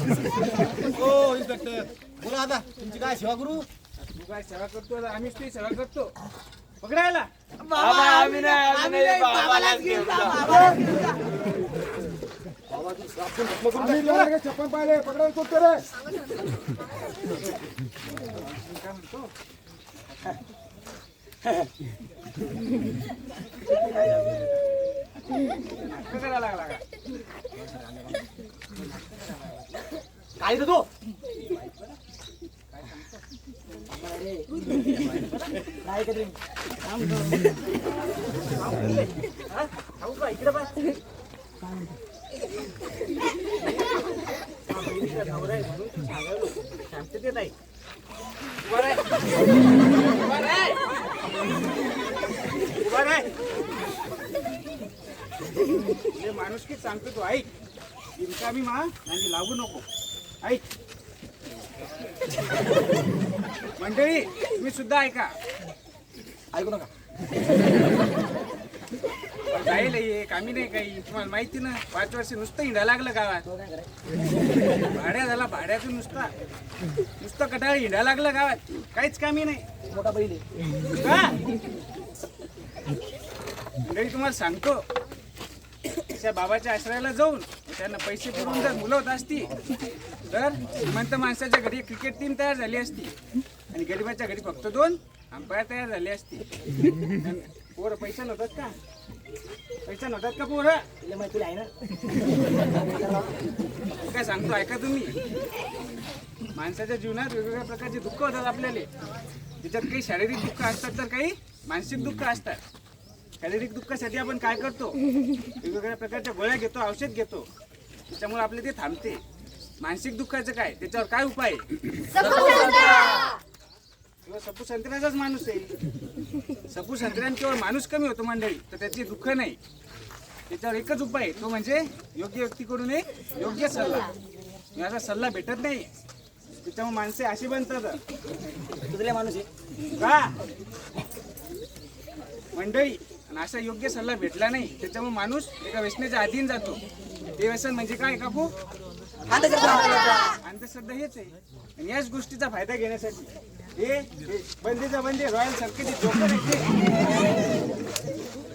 हो इन्स्पेक्टर बोला आता तुमची काय सेवा करू? तू काय सेवा करतो? आम्हीच ती सेवा करतो. पकडायला बाबा आम्ही नाही बाबालाच घेऊन जा. चप्पल पाहिले पकडायला कोणतं रे? काय म्हणतो? करायला लागला का? काय रे तो? माणूस की सांगतो तू ऐक. इनका मी मा आणि लागू नको. ऐक मंडळी तुम्ही सुद्धा ऐका. ऐकू नका. जाईल एक आम्ही नाही काही तुम्हाला माहिती ना 5 वर्ष नुसतं हिंडा लागलं गावात. भाड्या झाला भाड्याचं नुसतं कटाळ हिंडा लागलं गावात. काहीच कामी नाही. मोठा बैल का मंडळी तुम्हाला सांगतो त्या बाबाच्या आश्रयाला जाऊन त्यांना पैसे पुरवून जर मुलं होत असती तर श्रीमंत माणसाच्या घरी क्रिकेट टीम तयार झाली असती आणि गरिबाच्या घरी फक्त 2 अंपायर तयार झाले असते. पोरं पैसा नव्हतात का? पैसा नव्हतात का पोरं? माहिती आहे ना. काय सांगतो ऐका तुम्ही. माणसाच्या जीवनात वेगवेगळ्या प्रकारचे दुःख होतात आपल्याला. त्याच्यात काही शारीरिक दुःख असतात तर काही मानसिक दुःख असतात. शारीरिक दुःखासाठी आपण काय करतो? वेगवेगळ्या प्रकारच्या गोळ्या घेतो, औषध घेतो, त्याच्यामुळे आपले ते थांबते. मानसिक दुःखाचं काय? त्याच्यावर काय उपाय? सपू संत्र्याचाच माणूस आहे. सपू संत्र्यान केवळ माणूस कमी होतो मंडळी, तर त्याचे दुःख नाही. त्याच्यावर एकच उपाय आहे, तो म्हणजे योग्य व्यक्तीकडून एक योग्य सल्ला. याचा सल्ला भेटत नाही, त्याच्यामुळे माणसे अशी बनतात. तुझले माणूस आहे का मंडळी? आणि असा योग्य सल्ला भेटला नाही, त्याच्यामुळे माणूस एका व्यसनेच्या अधीन जातो. ते व्यसन म्हणजे काय काकू? अंधश्रद्धा हेच आहे. आणि याच गोष्टीचा फायदा घेण्यासाठी हे बंदीचा बंदी रॉयल सर्किट जोकर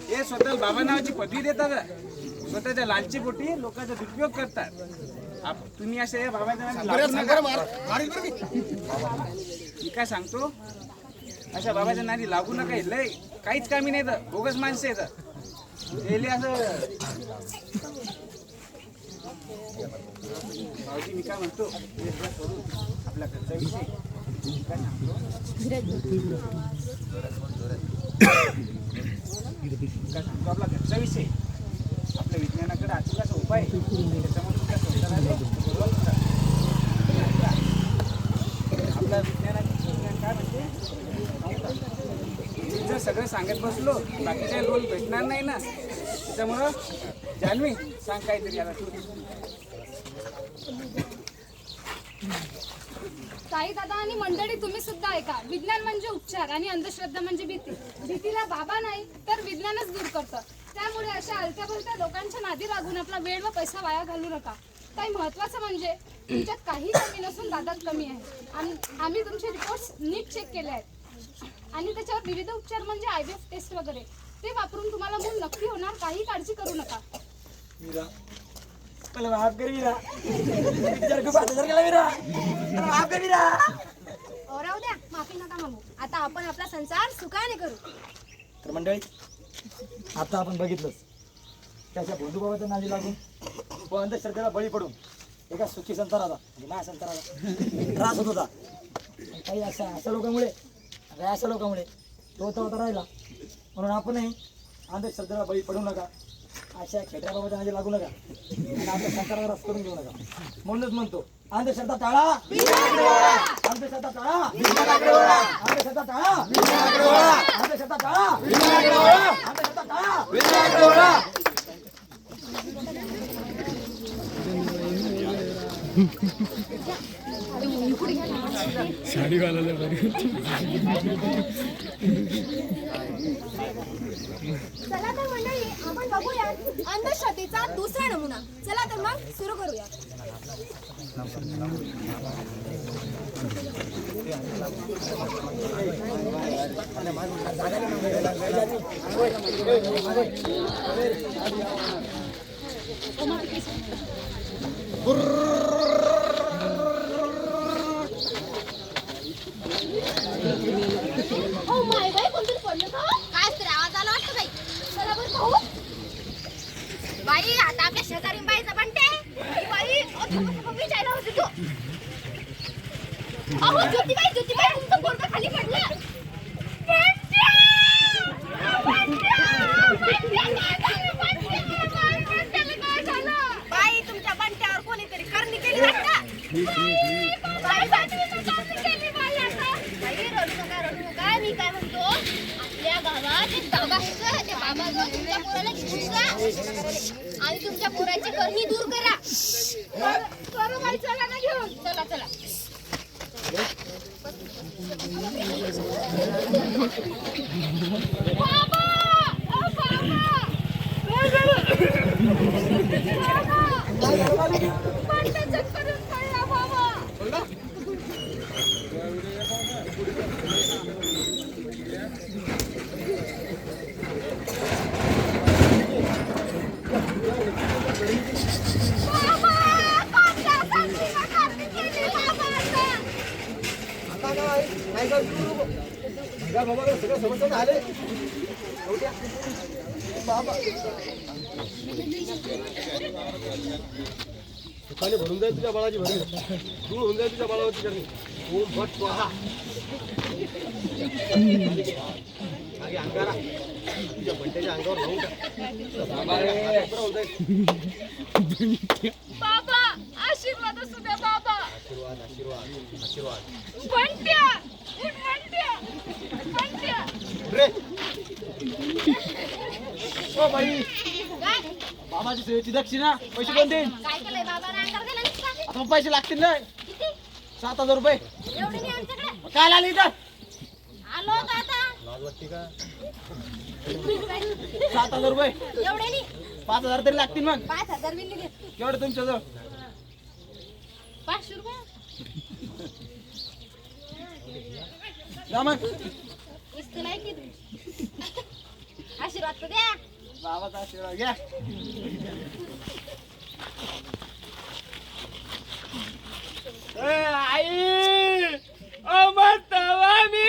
हे स्वतः बाबा नावाची पदवी देतात. स्वतःच्या लालची पोटी लोकांचा दुरुपयोग करतात. तुम्ही असे बाबाच्या मी काय सांगतो, अशा बाबाच्या नादी लागू नका. लय काहीच कामी नाही. तर बोगस माणसं येतात असं. भाऊजी मी काय म्हणतो, आपला घरचा विषय काय सांगतो. काय सांगतो आपला घरचा विषय. आपल्या विज्ञानाकडे अचूक उपाय त्याच्यामुळे तुमच्या संसाराला आपल्या विज्ञान काय म्हणते. जर सगळं सांगत बसलो बाकीच्या रोल भेटणार नाही ना. त्याच्यामुळं जान्हवी सांग काहीतरी याला तू. ताई दादा आणि मंडळी तुम्ही सुद्धा ऐका. विज्ञान म्हणजे उपचार आणि अंधश्रद्धा म्हणजे भीती. भीतीला बाबा नाही तर विज्ञानच दूर करतं. त्यामुळे अशा हलक्या भलत्या लोकांच्या नादी लागून आपला वेळ व पैसा वाया घालू नका. काही महत्त्वाचं म्हणजे तुमच्यात काही कमी नसून दादात कमी आहे. आम्ही तुमचे रिपोर्ट्स नीट चेक केले आहेत आणि त्याच्यावर विविध उपचार म्हणजे IVF टेस्ट वगैरे ते वापरून तुम्हाला मूल नक्की होणार. काही काळजी करू नका. माफ कर मीरा. खूप आदर केला मीरा. माफ कर मीरा. राहू द्या, माफी नका मागू. आता आपण आपला संसार सुखाने करू. तर मंडळी आता आपण बघितलंच त्याच्या भोंदूबाबाच्या नादी लागून व अंधश्रद्धेला बळी पडून एका सुखी संताराला म्हणजे माझ्या संताराला त्रास होत होता. काही अशा लोकांमुळे तो होता राहिला. म्हणून आपणही अंधश्रद्धेला बळी पडू नका. अशा खेड्या बाबाच्या नादी लागू नका आणि आपल्या संताराला रस करून घेऊ नका. म्हणूनच म्हणतो अंधश्रद्धा टाळा, अंधश्रद्धा टाळा, अंधश्रद्धा टाळा, अंधश्रद्धा टाळा, अंधश्रद्धा टाळा. साडी घालायला चला तर मंडळी आपण बघूया अंधश्रद्धेचा दुसरा नमुना. चला तर मग सुरू करूया. ओ माय बाई कोणतरी पडलं का काय तरी आवाज आला वाटतं बाई चला बरं पाहू बाई आता आपल्या शेजारी बाईचा बनते बाई विचारला होती तू अहो ज्योतिबाई तुमचं पोरगं खाली पडलं बाई तुमच्या बंट्यावर कोणीतरी करणी केली वाटतं रडू नका मी काय म्हणतो आपल्या गावात एक बाबा आहे त्या बाबाजवळ तुमच्या पोराला घेऊन जा आणि तुमच्या पोराची करणी दूर करा करू बाई चला ना घेऊन चला चला बाबा करून पडला बाबा खाली भरून जाईल तुझ्या बाळाची भरून दूर होऊन जाईल तुझ्या बाळावरती करणे ओम भट स्वाहा आगे अंगारा तुझ्या बंट्याच्या अंगावर लावून बाबा आशीर्वाद असू द्या बाबा आशीर्वाद आशीर्वाद आशीर्वाद बंट्या उठ बंट्या रे ओ बाई काय बाबाची सेवेची दक्षिणा पैसे कोण देईन काय केलंय बाबा रांगार गेला नाही का आता पैसे लागतील ना किती 7,000 रुपये एवढे नाही आमच्याकडे काय आले इथं आलो का आता लाज वाटते का 7,000 रुपये एवढे नाही 5,000 तरी लागतील मग 5,000 बिल दिले केवढे तुमच्याजवळ 500 रुपये जा मग इस्तलाय की आशीर्वाद तर द्या बाबाचा आशीर्वाद घ्या आई अमर तवामी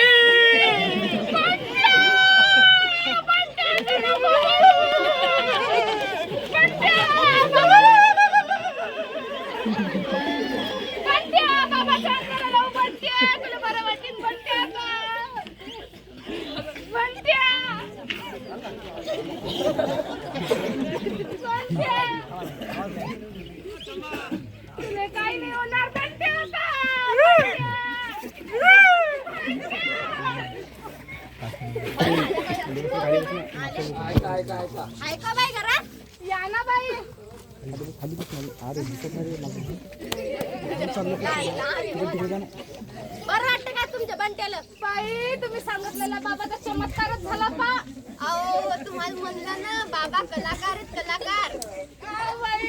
तुला काही नाही होणार ऐका बाई घरात या ना बाई बरं वाटतं का तुमच्या बंट्याला बाई तुम्ही सांगितलेला बाबाचा चमत्कारच झाला पा अहो तुम्हाला म्हणलं ना बाबा कलाकार आहेत कलाकार बाई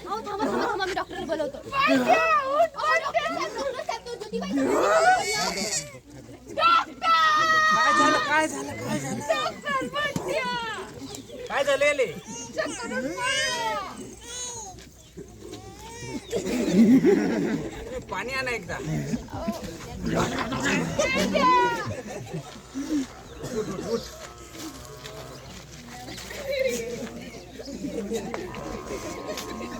अहो थांबा मी डॉक्टरला बोलवतो काय झालं काय झालेले पाणी आणा एकदा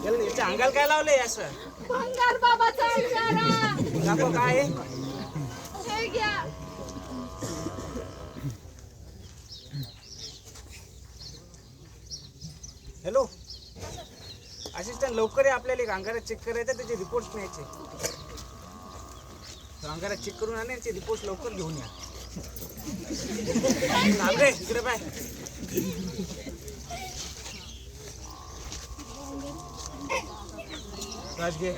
याच्या अंगाला काय लावलंय असं भंगार बाबाचा अंगारा दाखव काय आहे? हे घ्या हॅलो असिस्टंट लवकर आहे आपल्याला एक अंगारा चेक करायचं त्याचे रिपोर्ट्स न्यायचे अंगारा चेक करून आणायचे रिपोर्ट लवकर घेऊन या थांब रे इकडे पाय राज घे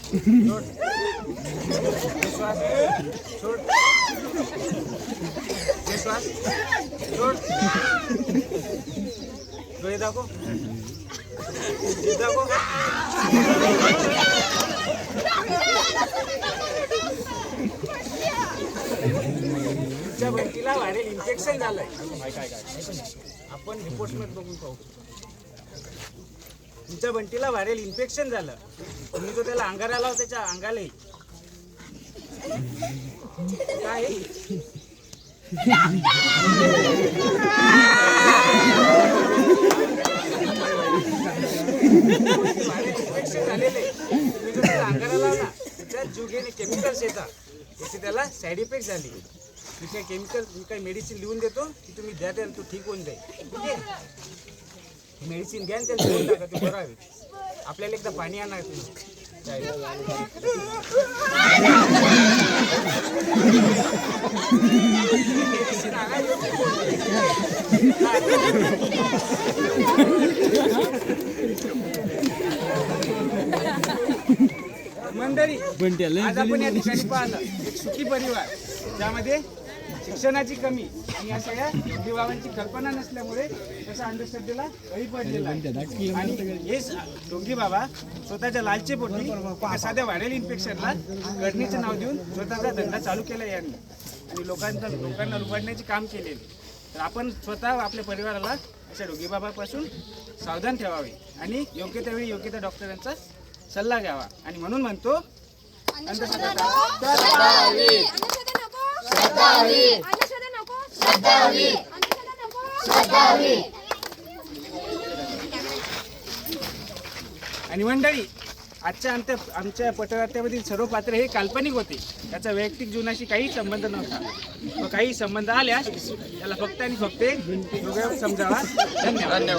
सोड. श्वास. सोड. श्वास. सोड. डोळे दाखव. जीभ दाखव. तुमच्या बंटीला व्हायरल इन्फेक्शन झालंय. आपण रिपोर्ट मध्ये बघून पाहू. तुमच्या बंटीला व्हायरल इन्फेक्शन झालं. तुम्ही जो त्याला अंगारा लाव त्याच्या अंगालाही काय इन्फेक्शन झालेले. तुम्ही जो त्याला अंगारा लावला त्याच्यात जुगेने केमिकल्स येतात. त्याची त्याला साईड इफेक्ट झाली. मी काही केमिकल मी काही मेडिसिन लिहून देतो की तुम्ही द्या त्याला तो ठीक होऊन जाईल. ठीक आहे. मेडिसिन घ्या आणि त्याला लिहून टाका ते बरं आहे. आपल्याला एकदा पाणी आणा तुम्ही. मेडिसिन आणा. मंडळी आज आपण या ठिकाणी पाहिलं एक सुखी परिवार ज्यामध्ये शिक्षणाची कमी आणि अशा या डोंगीबाबांची कल्पना नसल्यामुळे त्याचा अंधश्रद्धेला बळी पडलेला आहे. आणि हेच डोंगीबाबा स्वतःच्या लालचेपोटी एका साध्या व्हायरल इन्फेक्शनला गडणीचे नाव देऊन स्वतःचा धंदा चालू केला यांनी आणि लोकांना लुबाडण्याचे काम केलेले. तर आपण स्वतः आपल्या परिवाराला अशा डोंगीबाबापासून सावधान ठेवावे आणि योग्य त्यावेळी योग्य त्या डॉक्टरांचा सल्ला घ्यावा. आणि म्हणून म्हणतो अंधश्रद्धा आणि मंडळी आमच्या पटनाट्यामधील सर्व पात्र हे काल्पनिक होते. त्याचा वैयक्तिक जीवनाशी काही संबंध नव्हता. व काही संबंध आल्यास त्याला फक्त आणि फक्त समजावा. धन्यवाद.